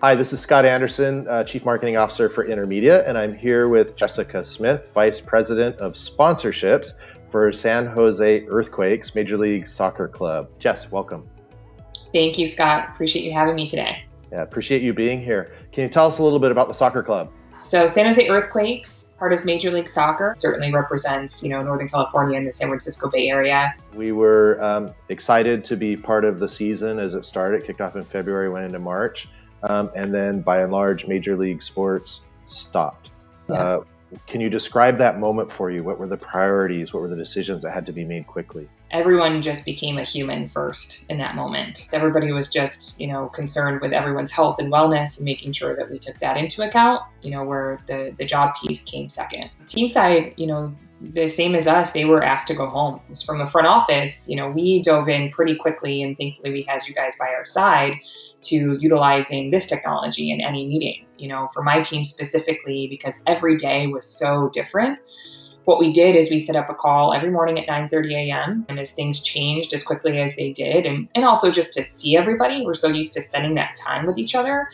Hi, this is Scott Anderson, Chief Marketing Officer for Intermedia, and I'm here with Jessica Smith, Vice President of Sponsorships for San Jose Earthquakes Major League Soccer Club. Jess, welcome. Thank you, Scott. Appreciate you having me today. Yeah, appreciate you being here. Can you tell us a little bit about the soccer club? So San Jose Earthquakes, part of Major League Soccer, certainly represents, Northern California and the San Francisco Bay Area. We were excited to be part of the season as it started. It kicked off in February, went into March, and then by and large, Major League sports stopped. Yeah. Can you describe that moment for you? What were the priorities? What were the decisions that had to be made quickly? Everyone just became a human first in that moment. Everybody was just, concerned with everyone's health and wellness and making sure that we took that into account, where the job piece came second. Team side, the same as us, they were asked to go home. From the front office, we dove in pretty quickly, and thankfully we had you guys by our side to utilizing this technology in any meeting. For my team specifically, because every day was so different. What we did is we set up a call every morning at 9:30 a.m. And as things changed as quickly as they did, and also just to see everybody, we're so used to spending that time with each other.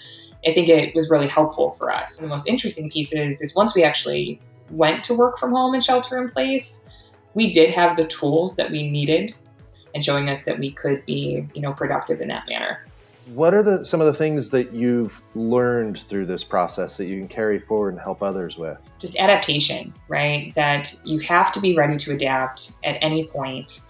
I think it was really helpful for us. The most interesting piece is once we actually went to work from home and shelter in place, we did have the tools that we needed and showing us that we could be, productive in that manner. What are some of the things that you've learned through this process that you can carry forward and help others with? Just adaptation, right? That you have to be ready to adapt at any point,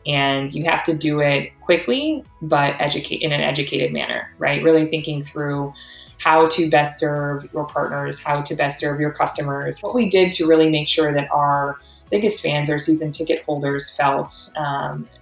and you have to do it quickly, but in an educated manner, right? Really thinking through how to best serve your partners, how to best serve your customers. What we did to really make sure that our biggest fans, our season ticket holders, felt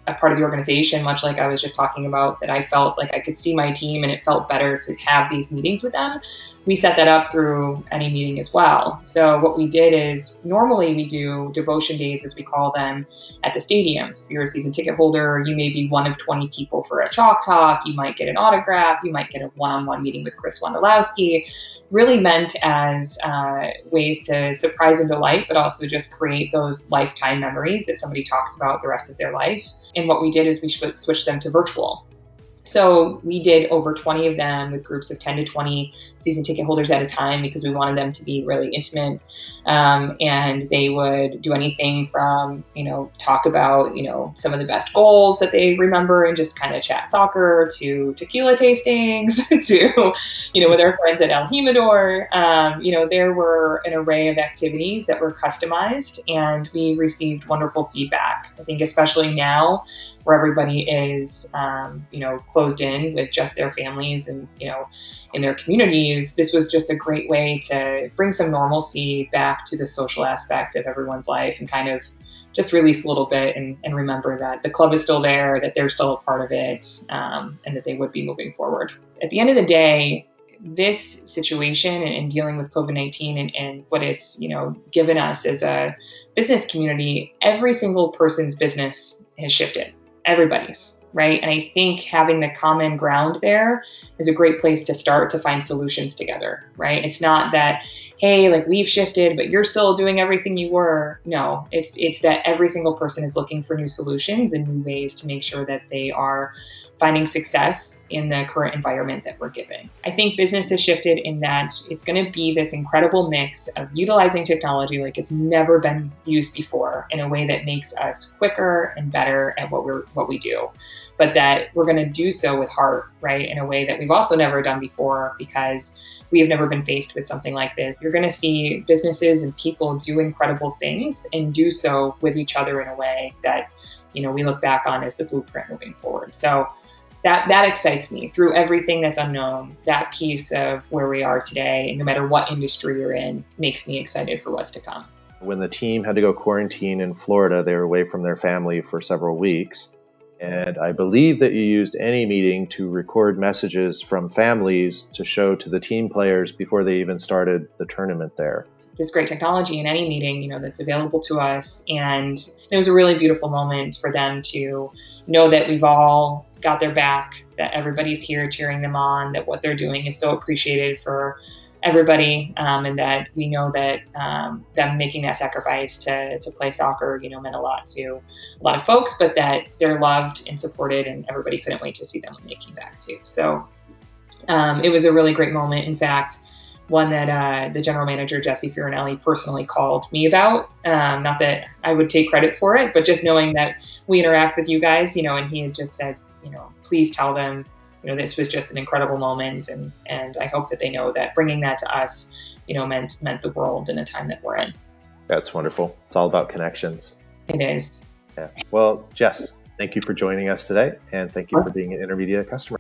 a part of the organization, much like I was just talking about, that I felt like I could see my team and it felt better to have these meetings with them. We set that up through any meeting as well. So what we did is normally we do devotion days, as we call them, at the stadiums. If you're a season ticket holder, you may be one of 20 people for a chalk talk. You might get an autograph. You might get a one-on-one meeting with Chris Wondolowski. Really meant as ways to surprise and delight, but also just create those lifetime memories that somebody talks about the rest of their life. And what we did is we switched them to virtual. So we did over 20 of them with groups of 10 to 20 season ticket holders at a time because we wanted them to be really intimate. And they would do anything from, talk about, some of the best goals that they remember and just kind of chat soccer, to tequila tastings, to, with our friends at El Jimador. There were an array of activities that were customized, and we received wonderful feedback. I think especially now where everybody is, closed in with just their families and, in their communities, this was just a great way to bring some normalcy back to the social aspect of everyone's life and kind of just release a little bit and remember that the club is still there, that they're still a part of it, and that they would be moving forward. At the end of the day, this situation and dealing with COVID-19 and what it's, given us as a business community, every single person's business has shifted. Everybody's, right? And I think having the common ground there is a great place to start to find solutions together, right? It's not that, hey, like we've shifted, but you're still doing everything you were. No, it's that every single person is looking for new solutions and new ways to make sure that they are finding success in the current environment that we're given. I think business has shifted in that it's going to be this incredible mix of utilizing technology like it's never been used before in a way that makes us quicker and better at what we do, but that we're going to do so with heart, right? In a way that we've also never done before because we have never been faced with something like this. You're going to see businesses and people do incredible things and do so with each other in a way that, we look back on as the blueprint moving forward. So that excites me through everything that's unknown. That piece of where we are today, and no matter what industry you're in, makes me excited for what's to come. When the team had to go quarantine in Florida, they were away from their family for several weeks. And I believe that you used any meeting to record messages from families to show to the team players before they even started the tournament there. This great technology in any meeting, that's available to us. And it was a really beautiful moment for them to know that we've all got their back, that everybody's here cheering them on, that what they're doing is so appreciated for everybody, and that we know that them making that sacrifice to play soccer, meant a lot to a lot of folks, but that they're loved and supported, and everybody couldn't wait to see them when they came back too. So It was a really great moment. In fact, one that the general manager, Jesse Fiorelli, personally called me about. Not that I would take credit for it, but just knowing that we interact with you guys, and he had just said, please tell them, this was just an incredible moment. And I hope that they know that bringing that to us, meant the world in a time that we're in. That's wonderful. It's all about connections. It is. Yeah. Well, Jess, thank you for joining us today, and thank you for being an Intermedia customer.